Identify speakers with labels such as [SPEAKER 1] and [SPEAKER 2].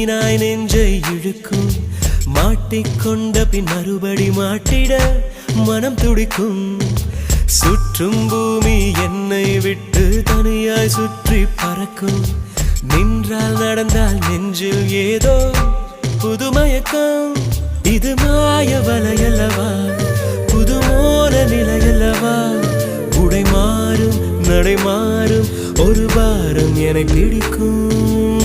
[SPEAKER 1] மீனாய் நெஞ்சை இழுக்கும் மாட்டிக்கொண்ட பின் மறுபடி மாட்டிட மனம் துடிக்கும் சுற்றும் பூமி என்னை விட்டு தனியாய் சுற்றி பறக்கும் நின்றால் நடந்தால் நெஞ்சில் ஏதோ புதுமயக்கம் இது மாய வலையல்லவா புதுமோன நிலையல்லவா உடை மாறும் நடை மாறும் ஒரு வாரம் என்னை பிடிக்கும்